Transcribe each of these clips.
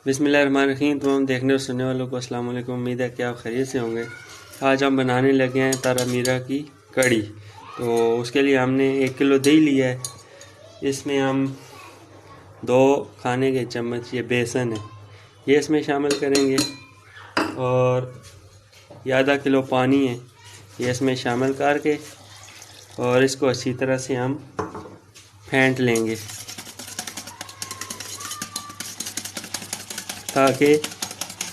बिस्मिल्लाहिर्रहमानिर्रहीम। तमाम देखने और सुनने वालों को अस्सलाम वालेकुम। उम्मीद है कि आप खैरियत से होंगे। आज हम बनाने लगे हैं तारा मीरा की कड़ी। तो उसके लिए हमने 1 किलो दही लिया है। इसमें हम 2 खाने के चम्मच ये बेसन है, ये इसमें शामिल करेंगे। और ये आधा किलो पानी है, ये इसमें शामिल करके और इसको अच्छी तरह से हम फेंट लेंगे ताकि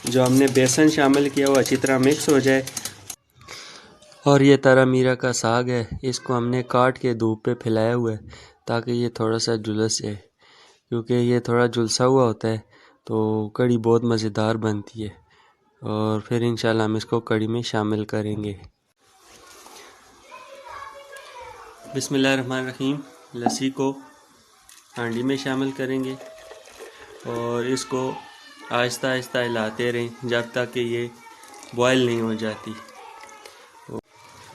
जो हमने बेसन शामिल किया वो अच्छी तरह मिक्स हो जाए। और ये तारा मीरा का साग है, इसको हमने काट के धूप पे फैलाया हुआ है ताकि ये थोड़ा सा झुलस जाए, क्योंकि ये थोड़ा झुलसा हुआ होता है तो कड़ी बहुत मज़ेदार बनती है। और फिर इंशाल्लाह हम इसको कड़ी में शामिल करेंगे। बिस्मिल्लाहिर्रहमानिर्रहीम। लस्सी को हांडी में शामिल करेंगे और इसको आहिस्ता आहिस्ता हिलाते रहें जब तक कि ये बॉयल नहीं हो जाती।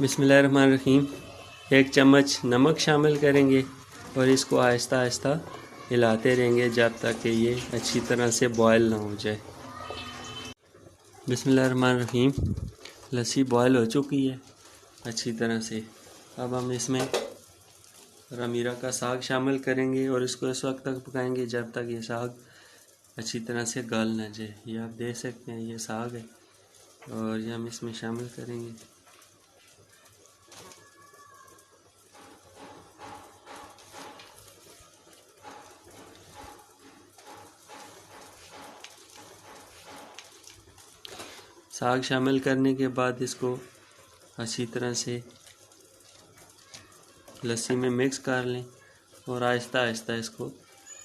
बिस्मिल्लाहिर्रहमानिर्रहीम। 1 चम्मच नमक शामिल करेंगे और इसको आहिस्ता आहिस्ता हिलाते रहेंगे जब तक कि ये अच्छी तरह से बॉयल ना हो जाए। बिस्मिल्लाहिर्रहमानिर्रहीम। लस्सी बॉयल हो चुकी है अच्छी तरह से। अब हम इसमें मीरा का साग शामिल करेंगे और इसको इस वक्त तक पकाएंगे जब तक ये साग अच्छी तरह से गल ना जाए। ये आप देख सकते हैं, ये साग है और ये हम इसमें शामिल करेंगे। साग शामिल करने के बाद इसको अच्छी तरह से लस्सी में मिक्स कर लें और आहिस्ता आहिस्ता इसको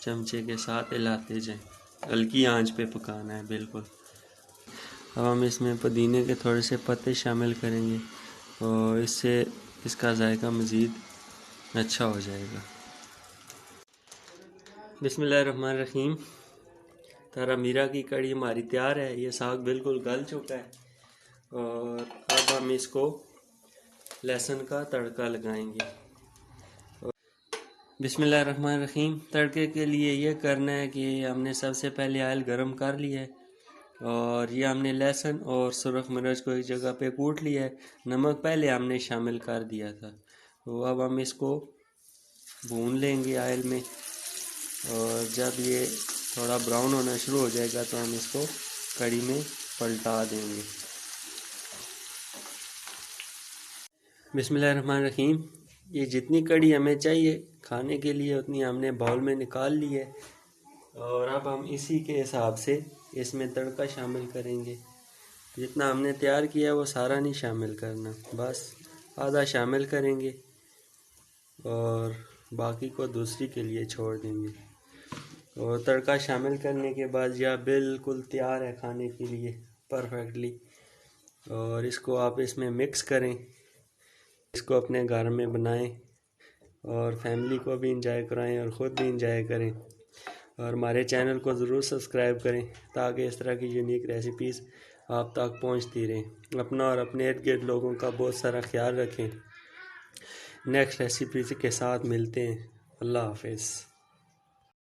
चमचे के साथ हिलाते जाएं। हल्की आंच पे पकाना है बिल्कुल। अब हम इसमें पुदीने के थोड़े से पत्ते शामिल करेंगे और इससे इसका जायका मज़ीद अच्छा हो जाएगा। बिस्मिल्लाहिर्रहमानिर्रहीम। तारा मीरा की कड़ी हमारी तैयार है। ये साग बिल्कुल गल चुका है और अब हम इसको लहसुन का तड़का लगाएंगे। बिस्मिल्लाहिर्रहमानिर्रहीम। तड़के के लिए ये करना है कि हमने सबसे पहले ऑयल गरम कर लिया है और ये हमने लहसुन और सुरख मिर्च को एक जगह पे कूट लिया है। नमक पहले हमने शामिल कर दिया था। तो अब हम इसको भून लेंगे ऑयल में और जब ये थोड़ा ब्राउन होना शुरू हो जाएगा तो हम इसको कड़ी में पलटा देंगे। बिस्मिल्लाहिर्रहमानिर्रहीम। ये जितनी कड़ी हमें चाहिए खाने के लिए उतनी हमने बाउल में निकाल ली है और अब हम इसी के हिसाब से इसमें तड़का शामिल करेंगे। जितना हमने तैयार किया वो सारा नहीं शामिल करना, बस आधा शामिल करेंगे और बाकी को दूसरी के लिए छोड़ देंगे। और तड़का शामिल करने के बाद यह बिल्कुल तैयार है खाने के लिए परफेक्टली। और इसको आप इसमें मिक्स करें, इसको अपने घर में बनाएं और फैमिली को भी इंजॉय कराएं और ख़ुद भी इंजॉय करें। और हमारे चैनल को ज़रूर सब्सक्राइब करें ताकि इस तरह की यूनिक रेसिपीज़ आप तक पहुंचती रहें। अपना और अपने इर्द गिर्द लोगों का बहुत सारा ख्याल रखें। नेक्स्ट रेसिपी के साथ मिलते हैं। अल्लाह हाफिज़।